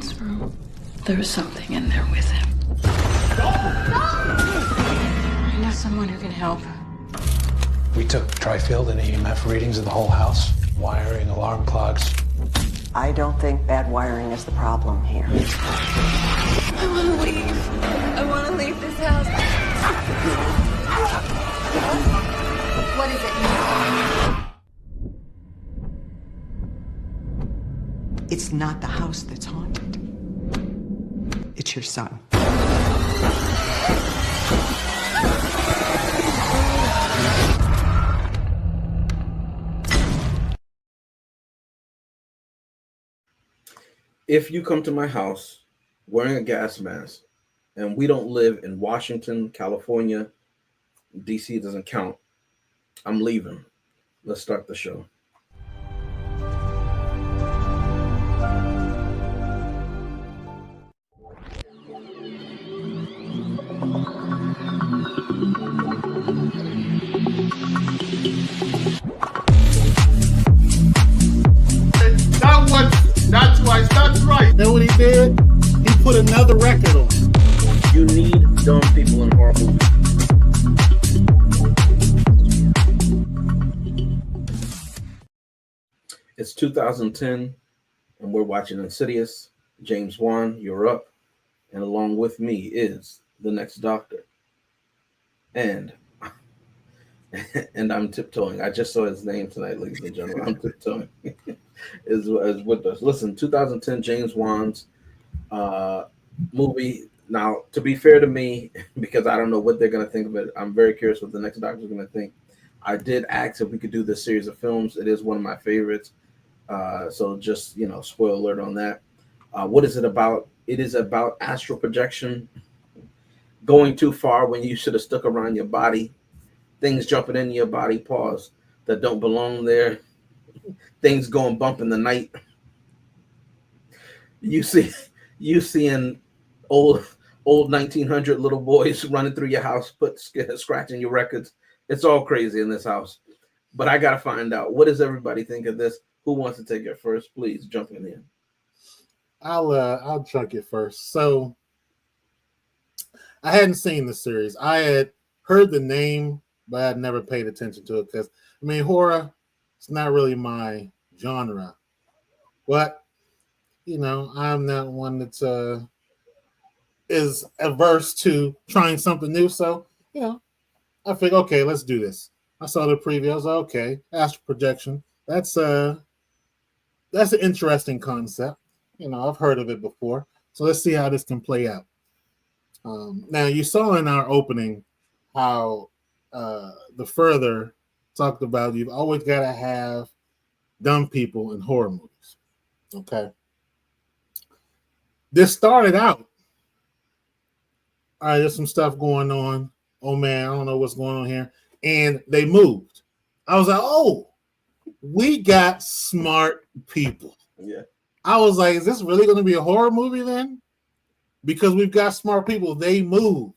Ryan's room. There was something in there with him. I know someone who can help. We took tri-field and EMF readings of the whole house. Wiring, alarm clocks. I don't think bad wiring is the problem here. I want to leave. I want to leave this house. What is it? It's not the house that's haunted. It's your son. If you come to my house wearing a gas mask and we don't live in Washington, California, DC doesn't count, I'm leaving. Let's start the show. Not twice, that's right. You know what he did? He put another record on. You need dumb people in horror movies. It's 2010, and we're watching Insidious. James Wan, you're up. And along with me is the next doctor. And I'm tiptoeing. I just saw his name tonight, ladies and gentlemen. I'm tiptoeing. is with us. Listen, 2010 James Wan's movie. Now, to be fair to me, because I don't know what they're going to think of it, I'm very curious what the next doctor is going to think. I did ask if we could do this series of films. It is one of my favorites. So just, spoiler alert on that. What is it about? It is about astral projection, going too far when you should have stuck around your body, things jumping into your body, pause, that don't belong there, things going bump in the night. You seeing old 1900 little boys running through your house, scratching your records. It's all crazy in this house. But I got to find out, what does everybody think of this? Who wants to take it first? Please jump in. I'll chunk it first. So I hadn't seen the series. I had heard the name, but I had never paid attention to it because, horror, it's not really my genre. But, I'm not one that is averse to trying something new. So, I figured, okay, let's do this. I saw the preview. I was like, okay, astral projection. That's an interesting concept. I've heard of it before. So let's see how this can play out. Now, you saw in our opening how the further talked about you've always got to have dumb people in horror movies. Okay. This started out, all right, there's some stuff going on. Oh, man, I don't know what's going on here. And they moved. I was like, oh, we got smart people. Yeah. I was like, is this really going to be a horror movie then? Because we've got smart people. They moved.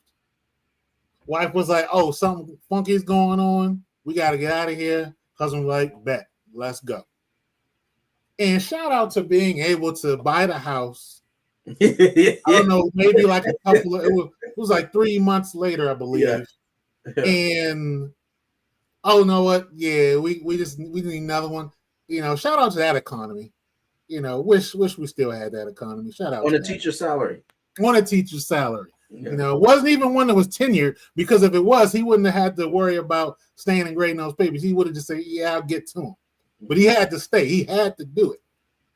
Wife was like, oh, something funky is going on. We got to get out of here. Husband was like, bet, let's go. And shout out to being able to buy the house. I don't know, maybe like a couple of, it was like 3 months later, I believe. Yeah. And oh, know what? Yeah, we need another one. Shout out to that economy. Wish we still had that economy. Shout out on a teacher's salary. On a teacher's salary. Yeah. It wasn't even one that was tenured, because if it was, he wouldn't have had to worry about staying and grading those papers. He would have just said, yeah, I'll get to him. But he had to stay. He had to do it.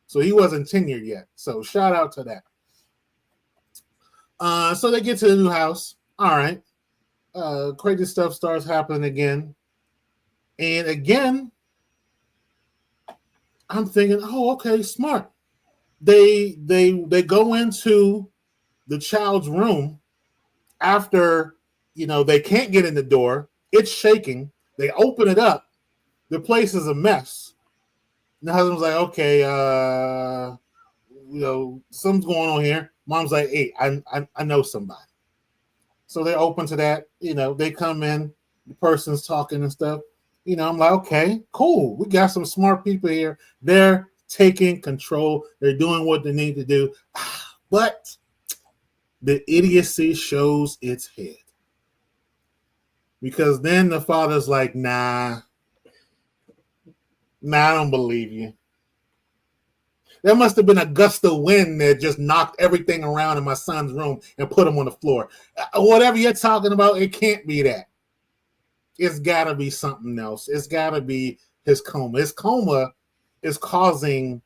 So he wasn't tenured yet. So shout out to that. So they get to the new house. All right. Crazy stuff starts happening again. And again, I'm thinking, oh, okay, smart. They go into the child's room after, they can't get in the door. It's shaking. They open it up. The place is a mess. And the husband's like, okay, something's going on here. Mom's like, hey, I know somebody. So they're open to that. They come in, the person's talking and stuff. I'm like, okay, cool. We got some smart people here. They're taking control. They're doing what they need to do. But the idiocy shows its head. Because then the father's like, nah, I don't believe you. There must have been a gust of wind that just knocked everything around in my son's room and put him on the floor. Whatever you're talking about, it can't be that. It's got to be something else. It's got to be his coma. His coma is causing,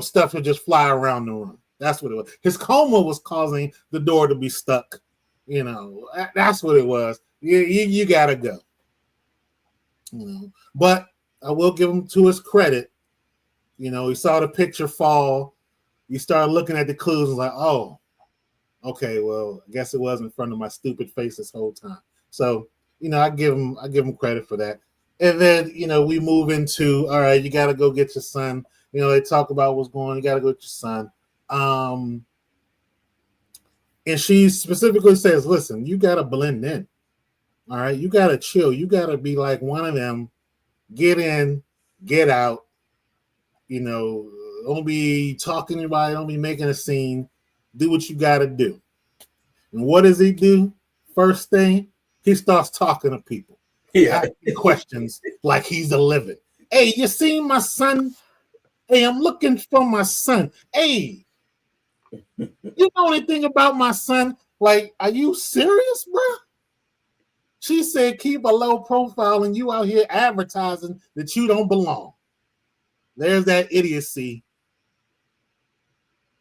stuff to just fly around the room. That's what it was. His coma was causing the door to be stuck. That's what it was. You got to go. But I will give him to his credit. He saw the picture fall. You started looking at the clues and was like, oh, okay, well, I guess it was in front of my stupid face this whole time. So, I give him credit for that. And then, we move into, all right, you got to go get your son. They talk about what's going on. You got to go get your son. And she specifically says, listen, you got to blend in. All right, you got to chill. You got to be like one of them. Get in, get out. Don't be talking to anybody. Don't be making a scene. Do what you got to do. And what does he do? First thing, he starts talking to people. Yeah. Asking questions like he's a living. Hey, you seen my son? Hey, I'm looking for my son. Hey, you know anything about my son? Like, are you serious, bro? She said, keep a low profile and you out here advertising that you don't belong. There's that idiocy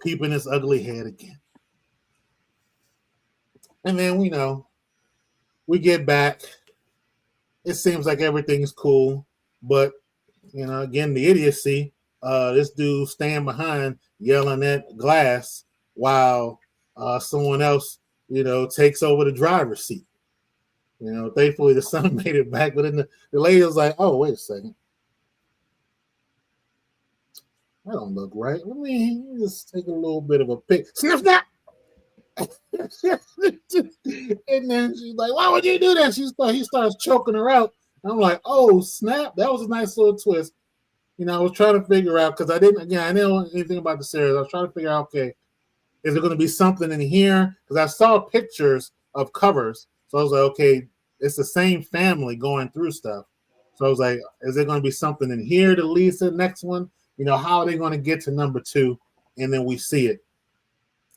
peeping his ugly head again. And then, we get back. It seems like everything's cool. But, again, the idiocy, this dude stand behind yelling at glass while someone else, takes over the driver's seat. Thankfully the son made it back. But then the lady was like, oh, wait a second. That don't look right. Let me just take a little bit of a pic. Sniff that. And then she's like, why would you do that? He starts choking her out. And I'm like, oh, snap. That was a nice little twist. I was trying to figure out, because I didn't know anything about the series. I was trying to figure out, okay, is there going to be something in here? Because I saw pictures of covers. So I was like, okay, it's the same family going through stuff. So I was like, is there going to be something in here that leads to the next one? How are they going to get to number 2? And then we see it.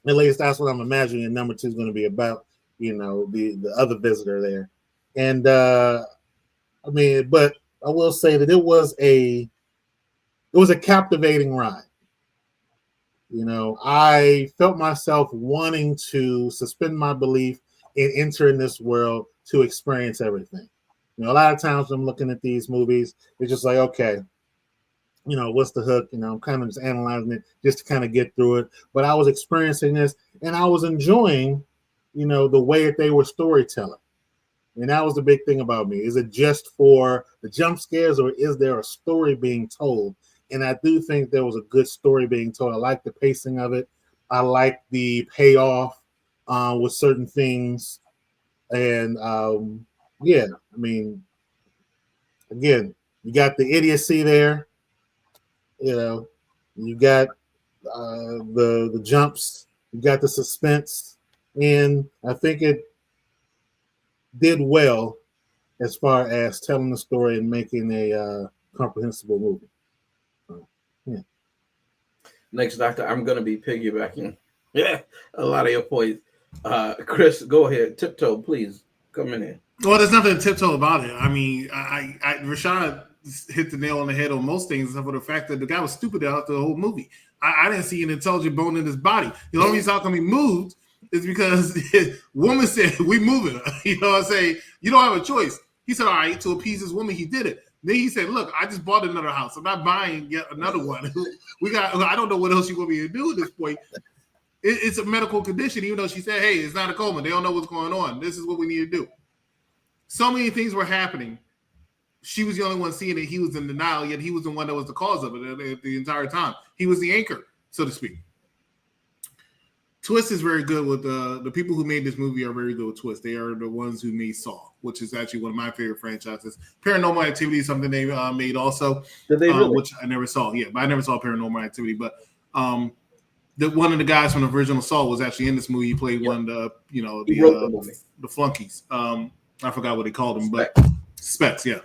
At least that's what I'm imagining number 2 is going to be about, the other visitor there. And, but I will say that it was a captivating ride. I felt myself wanting to suspend my belief and enter in this world to experience everything. A lot of times I'm looking at these movies, it's just like, okay, what's the hook? I'm kind of just analyzing it just to kind of get through it. But I was experiencing this and I was enjoying, the way that they were storytelling. And that was the big thing about me. Is it just for the jump scares or is there a story being told? And I do think there was a good story being told. I like the pacing of it. I like the payoff with certain things. And again, you got the idiocy there. You got the jumps, you got the suspense, and I think it did well as far as telling the story and making a comprehensible movie. Yeah. Next, Doctor, I'm going to be piggybacking. Yeah, a lot of your points. Chris, go ahead. Tiptoe, please come in here. Well, there's nothing to tiptoe about it. I mean, Rashad hit the nail on the head on most things, except for the fact that the guy was stupid out the whole movie. I didn't see an intelligent bone in his body. The only reason how come he moved is because the woman said, we moving. I say, you don't have a choice. He said, all right, to appease this woman, he did it. Then he said, look, I just bought another house. I'm not buying yet another one. I don't know what else you want me to do at this point. It's a medical condition, even though she said, hey, it's not a coma. They don't know what's going on. This is what we need to do. So many things were happening. She was the only one seeing it. He was in denial, yet he was the one that was the cause of it the entire time. He was the anchor, so to speak. Twist is very good with the people who made this movie are very good with Twist. They are the ones who made Saw, which is actually one of my favorite franchises. Paranormal Activity is something they made also, Did they really? which I never saw. Yeah, but I never saw Paranormal Activity. But one of the guys from the original Saw was actually in this movie. He played one of the the flunkies. I forgot what they called them, but Specs. Yeah.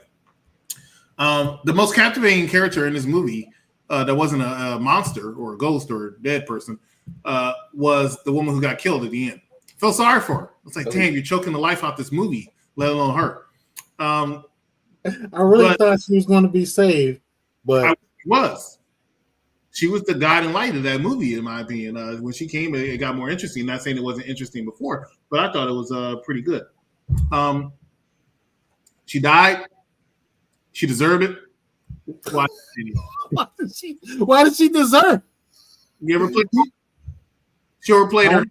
The most captivating character in this movie that wasn't a monster or a ghost or a dead person was the woman who got killed at the end. Felt sorry for her. It's like, damn, you're choking the life out this movie, let alone her. I really thought she was going to be saved, but she was the guiding light of that movie, in my opinion. When she came, it got more interesting. Not saying it wasn't interesting before, but I thought it was pretty good. She died. She deserved it. Why did she deserve? You ever played? She overplayed her.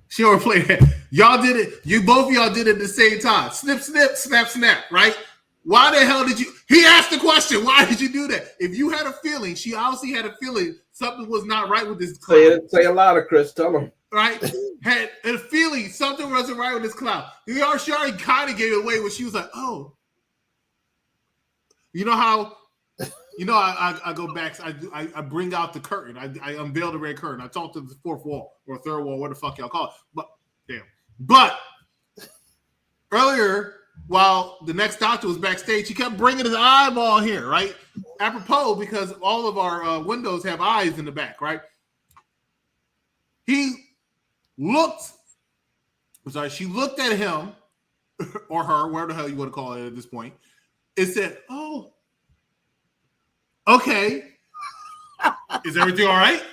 She overplayed it. Y'all did it. Both of y'all did it at the same time. Snip, snip, snap, snap. Right? Why the hell did you? He asked the question. Why did you do that? If you had a feeling, she obviously had a feeling something was not right with this clown. Say it louder, Chris. Tell him. Right? Had a feeling something wasn't right with this clown. She already kind of gave it away when she was like, "Oh, you know how." You know, I go back. I bring out the curtain. I unveil the red curtain. I talk to the fourth wall or third wall, what the fuck y'all call it. But earlier, while the next doctor was backstage, he kept bringing his eyeball here, right? Apropos, because all of our windows have eyes in the back, right? She looked at him or her, whatever the hell you want to call it at this point, and said, "Oh, okay. Is everything all right?"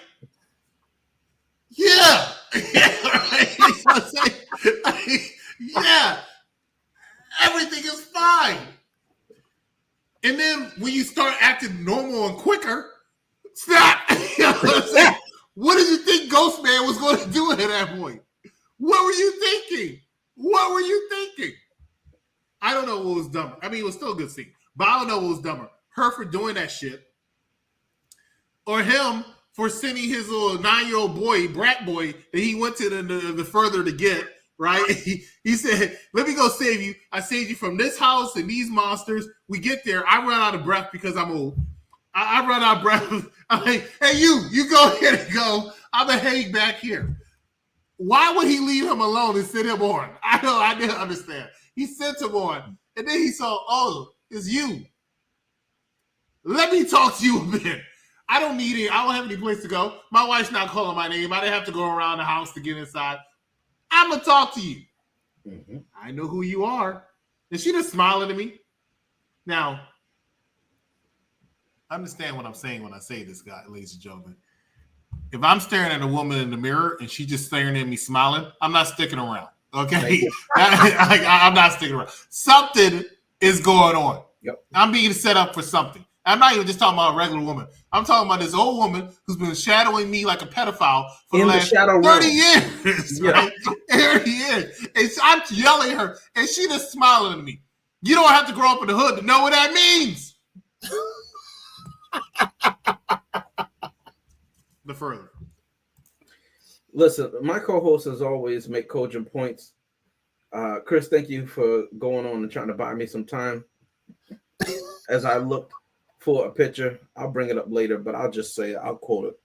Yeah. Yeah. Everything is fine. And then when you start acting normal and quicker, snap. You know what I'm saying? What did you think Ghost Man was going to do at that point? What were you thinking? I don't know what was dumber. I mean, it was still a good scene, but I don't know what was dumber. Her for doing that shit, or him for sending his little 9-year-old boy, brat boy, that he went to the further to get, right? He said, "Let me go save you. I saved you from this house and these monsters." We get there. I run out of breath because I'm old. I run out of breath. I'm like, "Hey, you go ahead and go. I'm going to hang back here." Why would he leave him alone and send him on? I didn't understand. He sent him on. And then he saw, "Oh, it's you. Let me talk to you a bit. I don't need it. I don't have any place to go. My wife's not calling my name. I didn't have to go around the house to get inside. I'm going to talk to you. Mm-hmm. I know who you are." And she just smiling at me. Now, understand what I'm saying when I say this, guy, ladies and gentlemen. If I'm staring at a woman in the mirror and she's just staring at me smiling, I'm not sticking around. Okay? I'm not sticking around. Something is going on. Yep. I'm being set up for something. I'm not even just talking about a regular woman. I'm talking about this old woman who's been shadowing me like a pedophile for the last 30 years. Right? 30 years. And I'm yelling at her, and she just smiling at me. You don't have to grow up in the hood to know what that means. The further. Listen, my co-host as always make cogent points. Chris, thank you for going on and trying to buy me some time as I looked for a picture. I'll bring it up later, but I'll just say it. I'll quote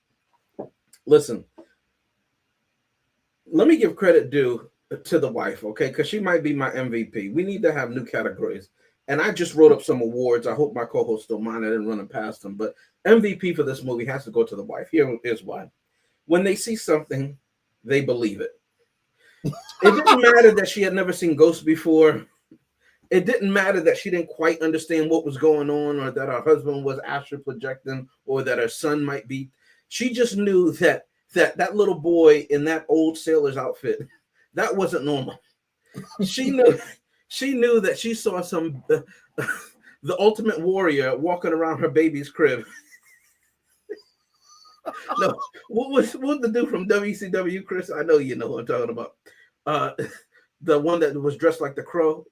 it. Listen, let me give credit due to the wife, okay? Because she might be my MVP. We need to have new categories. And I just wrote up some awards. I hope my co-host don't mind. I didn't run it past them. But MVP for this movie has to go to the wife. Here's why. When they see something, they believe it. It didn't matter that she had never seen ghosts before. It didn't matter that she didn't quite understand what was going on, or that her husband was astral projecting, or that her son might be. She just knew that little boy in that old sailor's outfit, that wasn't normal. She knew that she saw the ultimate warrior walking around her baby's crib. No, what was the dude from WCW, Chris? I know you know what I'm talking about. The one that was dressed like the Crow.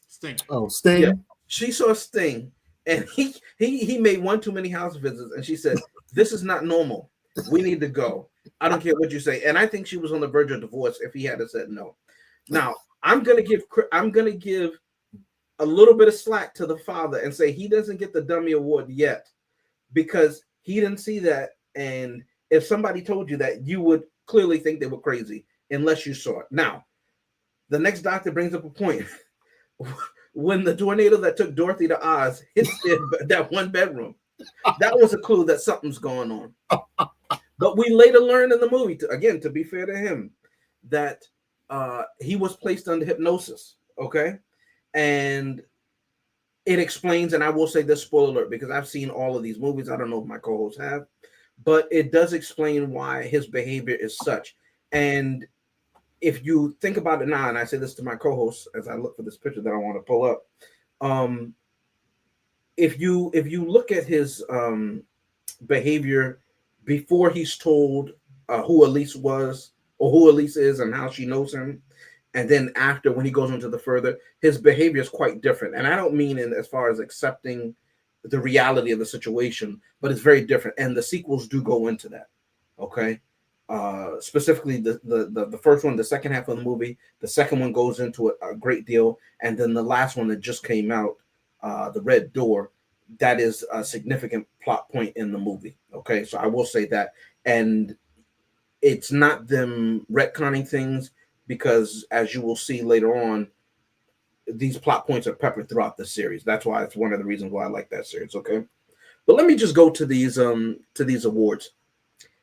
Sting. Oh, Sting. Yeah. She saw Sting, and he made one too many house visits, and she said, "This is not normal." We need to go. I don't care what you say. And I think she was on the verge of divorce if he had said no. Now, I'm gonna give a little bit of slack to the father and say he doesn't get the dummy award yet because he didn't see that. And if somebody told you that, you would clearly think they were crazy unless you saw it. Now, the next doctor brings up a point. When the tornado that took Dorothy to Oz hits that one bedroom, that was a clue that something's going on. But we later learned in the movie, to be fair to him, that he was placed under hypnosis, okay? And it explains, and I will say this, spoiler alert, because I've seen all of these movies. I don't know if my co-hosts have, but it does explain why his behavior is such. And if you think about it now, and I say this to my co-hosts as I look for this picture that I want to pull up, if you look at his behavior before he's told who Elise was or who Elise is and how she knows him, and then after when he goes into the further, his behavior is quite different. And I don't mean in as far as accepting the reality of the situation, but it's very different. And the sequels do go into that. Okay. Specifically the first one, the second half of the movie, the second one goes into it a great deal. And then the last one that just came out, The Red Door, that is a significant plot point in the movie. Okay. So I will say that. And it's not them retconning things, because as you will see later on, these plot points are peppered throughout the series. That's why it's one of the reasons why I like that series. Okay. But let me just go to these awards.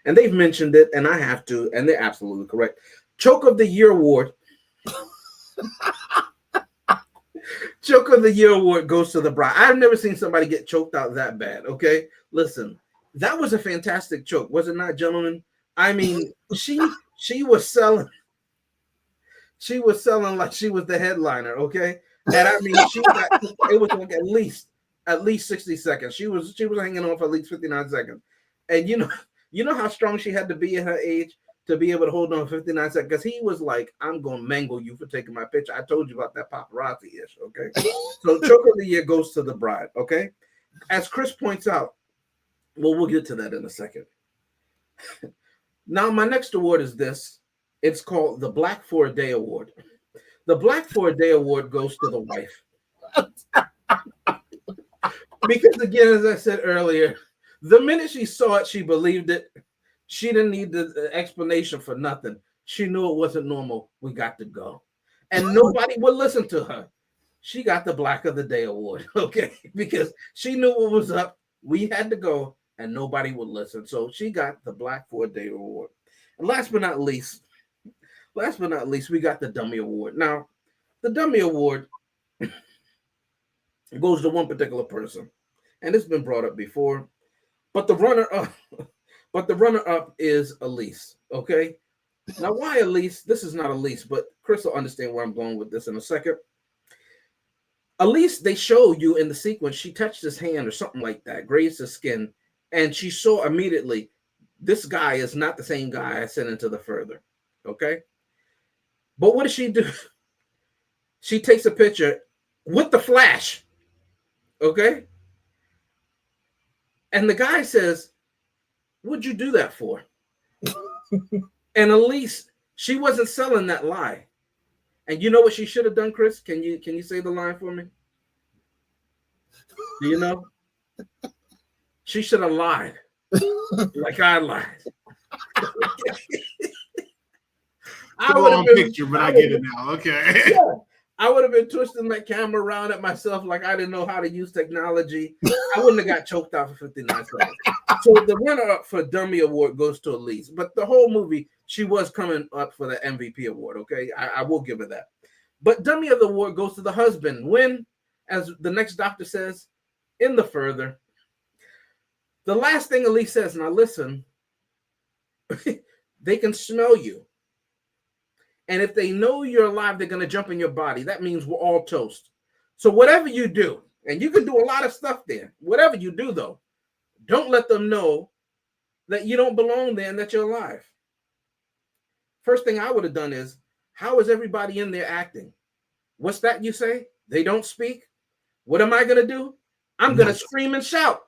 And they've mentioned it, and I have to, and they're absolutely correct. Choke of the Year award. Choke of the Year award goes to The Bride. I've never seen somebody get choked out that bad. Okay. Listen, that was a fantastic choke, was it not, gentlemen? I mean, she was selling. She was selling like she was the headliner, okay? And I mean, it was like at least 60 seconds. She was hanging on for at least 59 seconds. And you know how strong she had to be at her age to be able to hold on 59 seconds? Because he was like, I'm gonna mangle you for taking my picture. I told you about that paparazzi-ish, okay? So Choke of the Year goes to The Bride, okay? As Chris points out, well, we'll get to that in a second. Now, my next award is this. It's called the Black for a Day Award. The Black for a Day Award goes to the wife. Because again, as I said earlier, the minute she saw it, she believed it. She didn't need the explanation for nothing. She knew it wasn't normal. We got to go. And nobody would listen to her. She got the Black of the Day Award, okay? Because she knew what was up. We had to go, and nobody would listen. So she got the Black for a Day Award. And last but not least, we got the Dummy Award. Now, the Dummy Award goes to one particular person, and it's been brought up before. But the runner-up is Elise. Okay. Now, why Elise? This is not Elise, but Chris will understand where I'm going with this in a second. Elise, they show you in the sequence, she touched his hand or something like that, grazed his skin, and she saw immediately this guy is not the same guy I sent into the further. Okay. But what does she do? She takes a picture with the flash. Okay. And the guy says, what'd you do that for? And Elise, she wasn't selling that lie. And you know what she should have done, Chris? Can you say the line for me? Do you know? She should have lied. Like I lied. I would have picture, but I get it now. Okay. Yeah, I would have been twisting that camera around at myself like I didn't know how to use technology. I wouldn't have got choked out for 59 seconds. So the runner-up for Dummy Award goes to Elise. But the whole movie, she was coming up for the MVP award, okay? I will give her that. But Dummy of the Award goes to the husband. When, as the next doctor says, in the further, the last thing Elise says, now listen, they can smell you. And if they know you're alive, they're going to jump in your body. That means we're all toast. So whatever you do, and you can do a lot of stuff there, whatever you do, though, don't let them know that you don't belong there and that you're alive. First thing I would have done is, how is everybody in there acting? What's that you say? They don't speak? What am I going to do? I'm going to scream and shout.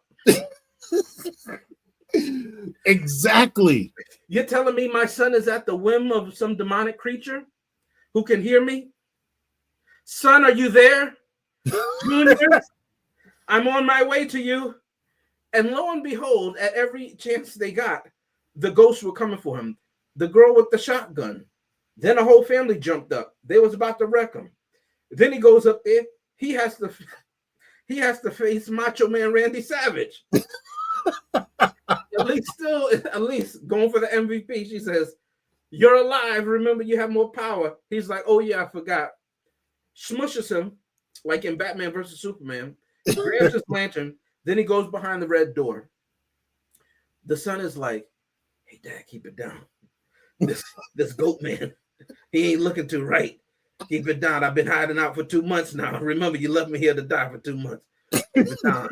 Exactly. You're telling me my son is at the whim of some demonic creature who can hear me? Son, are you there? Junior, I'm on my way to you. And lo and behold, at every chance they got, the ghosts were coming for him. The girl with the shotgun. Then the whole family jumped up. They was about to wreck him. Then he goes up there. He has to face Macho Man Randy Savage. At least going for the MVP. She says, "You're alive. Remember, you have more power." He's like, "Oh yeah, I forgot." Smushes him like in Batman versus Superman. Grabs his lantern. Then he goes behind the red door. The son is like, "Hey, Dad, keep it down. This goat man, he ain't looking too right. Keep it down. I've been hiding out for 2 months now. Remember, you left me here to die for 2 months. Keep it down."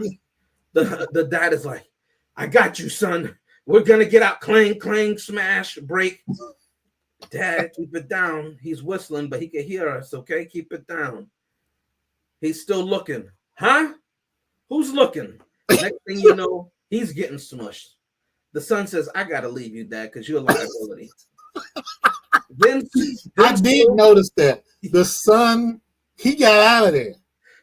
The dad is like, "I got you, son. We're gonna get out. Clang, clang, smash, break." "Dad, keep it down." He's whistling, but he can hear us. Okay, keep it down. He's still looking. Huh? Who's looking? Next thing you know, he's getting smushed. The son says, "I gotta leave you, Dad, because you're a liability." Then I did notice that the son, he got out of there.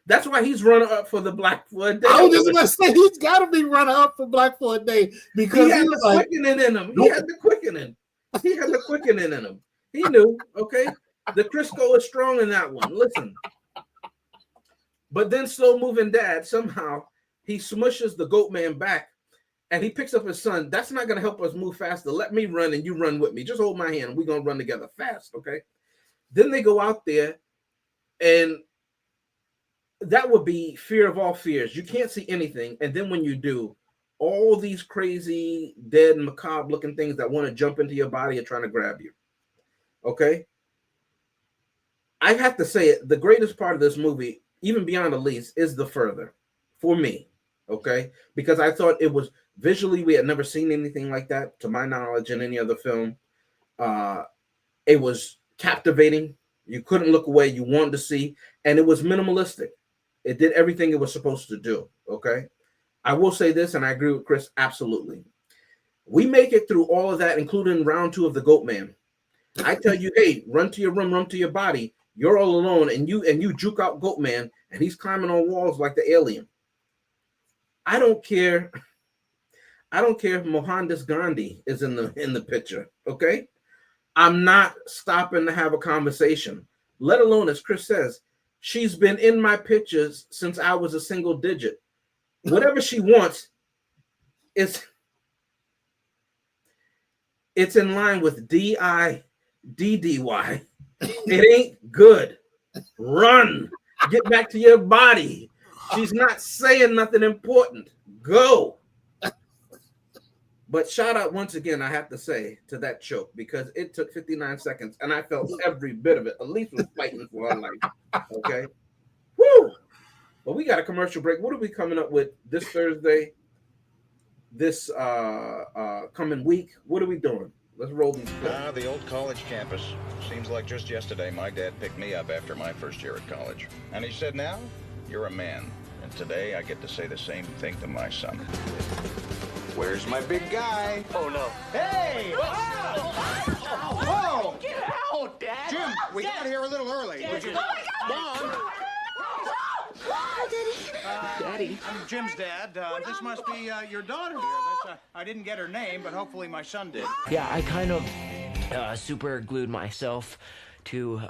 That's why he's running up for the Black for a Day. I was just going to say, he's got to be running up for Black for a Day because he had the quickening in him. He had the quickening. He had the quickening in him. He knew, okay? The Crisco is strong in that one. Listen. But then slow-moving dad, somehow, he smushes the goat man back, and he picks up his son. "That's not going to help us move faster. Let me run, and you run with me. Just hold my hand, and we're going to run together fast, okay?" Then they go out there, and that would be fear of all fears. You can't see anything, and then when you do, all these crazy, dead, macabre-looking things that want to jump into your body are trying to grab you, okay? I have to say it, the greatest part of this movie, even beyond Elise, is the further, for me, okay? Because I thought it was, visually, we had never seen anything like that, to my knowledge, in any other film. It was captivating. You couldn't look away. You wanted to see, and it was minimalistic. It did everything it was supposed to do, okay? I will say this, and I agree with Chris, absolutely. We make it through all of that, including round 2 of the Goat Man. I tell you, hey, run to your room, run to your body. You're all alone, and you juke out Goat Man, and he's climbing on walls like the alien. I don't care if Mohandas Gandhi is in the picture, okay? I'm not stopping to have a conversation, let alone, as Chris says, she's been in my pictures since I was a single digit. Whatever she wants, it's in line with DIDDY. It ain't good. Run. Get back to your body. She's not saying nothing important. Go. But shout out once again, I have to say, to that choke, because it took 59 seconds and I felt every bit of it. Elise was fighting for her life. Okay. Woo! Well, we got a commercial break. What are we coming up with this Thursday? This coming week? What are we doing? Let's roll these clips. The old college campus. Seems like just yesterday my dad picked me up after my first year at college. And he said, "Now, you're a man." And today I get to say the same thing to my son. Where's my big guy? Oh, no. Hey! Whoa! Get out, Dad! Jim, we got here a little early. Would you... Mom! Daddy. I'm Jim's dad. This must be your daughter here. That's, I didn't get her name, but hopefully my son did. Yeah, I kind of super glued myself to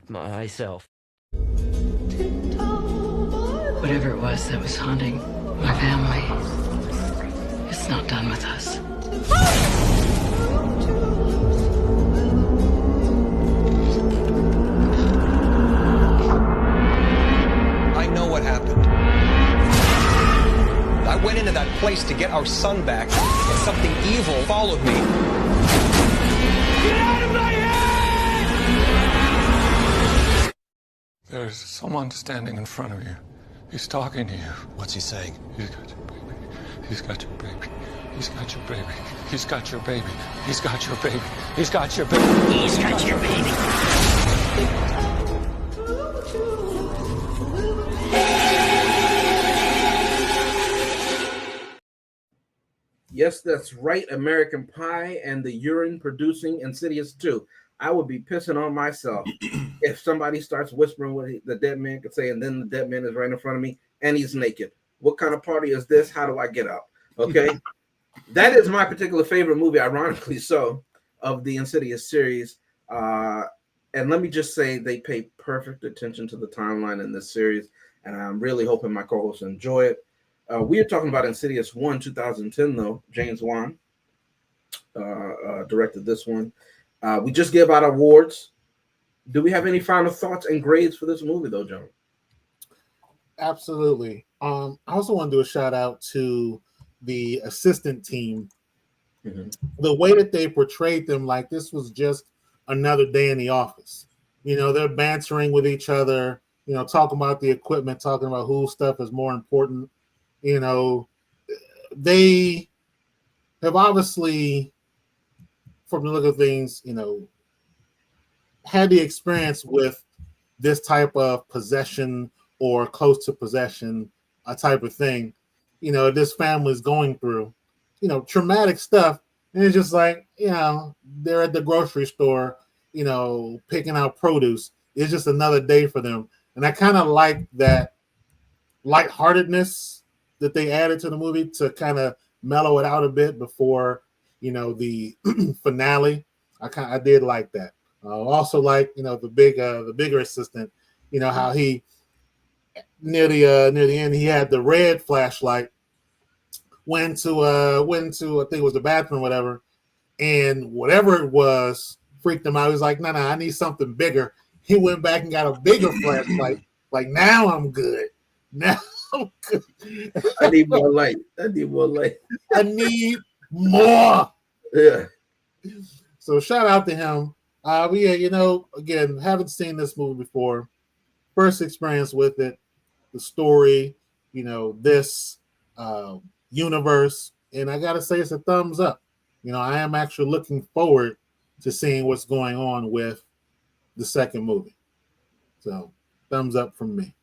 myself. Whatever it was that was haunting my family, it's not done with us. I know what happened. I went into that place to get our son back, and something evil followed me. Get out of my head! There's someone standing in front of you. He's talking to you. What's he saying? He's got your baby. He's got your baby. He's got your baby. He's got your baby. He's got your baby. He's got your baby. He's got your baby. Yes, that's right. American Pie and the urine producing Insidious 2. I would be pissing on myself if somebody starts whispering what the dead man could say, and then the dead man is right in front of me and he's naked. What kind of party is this? How do I get up? Okay. That is my particular favorite movie, ironically so, of the Insidious series. And let me just say they pay perfect attention to the timeline in this series, and I'm really hoping my co-hosts enjoy it. We are talking about Insidious 1, 2010, though. James Wan directed this one. We just gave out awards. Do we have any final thoughts and grades for this movie, though, John? Absolutely. I also want to do a shout out to the assistant team. Mm-hmm. The way that they portrayed them, like this was just another day in the office. You know, they're bantering with each other, you know, talking about the equipment, talking about whose stuff is more important. You know, they have obviously, from the look of things, you know, had the experience with this type of possession or close to possession, a type of thing, you know, this family is going through, you know, traumatic stuff. And it's just like, you know, they're at the grocery store, you know, picking out produce. It's just another day for them. And I kind of like that lightheartedness that they added to the movie to kind of mellow it out a bit before, you know, the finale. I did like that. Also like, you know, the bigger assistant, you know, how he near the end he had the red flashlight, went to I think it was the bathroom or whatever, and whatever it was freaked him out. He was like, no, I need something bigger. He went back and got a bigger flashlight. Like, now I'm good. Now I'm good. I need more light. I need more. Yeah. So shout out to him. But yeah, you know, again, haven't seen this movie before. First experience with it, the story, you know, this universe, and I gotta say it's a thumbs up. You know, I am actually looking forward to seeing what's going on with the second movie. So, thumbs up from me.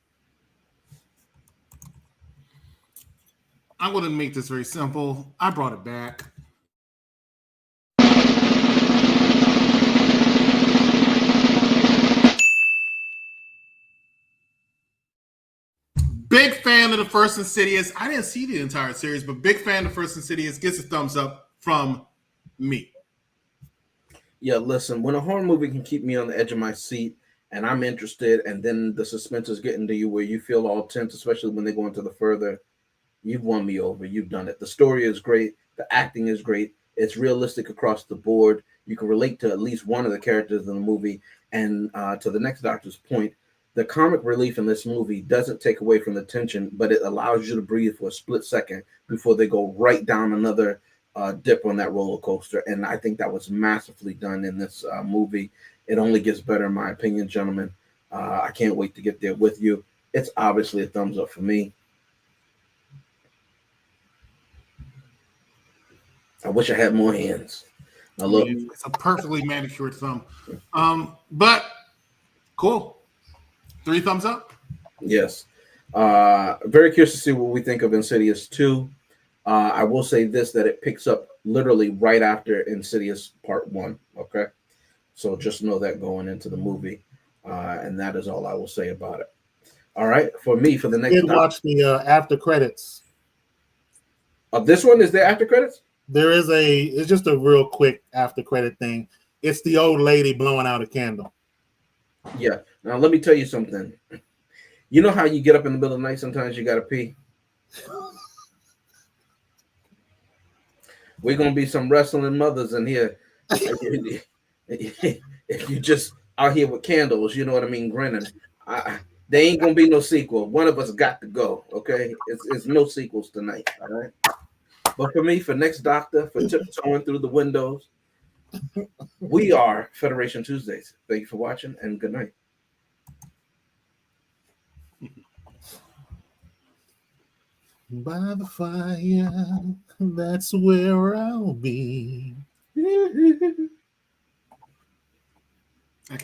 I'm going to make this very simple. I brought it back. Big fan of the first Insidious. I didn't see the entire series, but big fan of the first Insidious. Gets a thumbs up from me. Yeah, listen, when a horror movie can keep me on the edge of my seat and I'm interested, and then the suspense is getting to you where you feel all tense, especially when they go into the further, you've won me over. You've done it. The story is great. The acting is great. It's realistic across the board. You can relate to at least one of the characters in the movie. And to the next doctor's point, the comic relief in this movie doesn't take away from the tension, but it allows you to breathe for a split second before they go right down another dip on that roller coaster. And I think that was massively done in this movie. It only gets better, in my opinion, gentlemen. I can't wait to get there with you. It's obviously a thumbs up for me. I wish I had more hands. Now look, it's a perfectly manicured thumb. But cool. 3 thumbs up. Yes. Very curious to see what we think of Insidious 2. I will say this, that it picks up literally right after Insidious Part 1. Okay. So just know that going into the movie. And that is all I will say about it. All right. For me, for the next. I did watch the after credits. This one is there after credits? There is it's just a real quick after credit thing. It's the old lady blowing out a candle. Yeah. Now, let me tell you something. You know how you get up in the middle of the night, sometimes you got to pee? We're going to be some wrestling mothers in here. If you just out here with candles, you know what I mean, grinning. There ain't going to be no sequel. One of us got to go, okay? It's no sequels tonight, all right? But for me, for Next Doctor, for tiptoeing through the windows, we are Federation Tuesdays. Thank you for watching, and good night. By the fire, that's where I'll be. I can't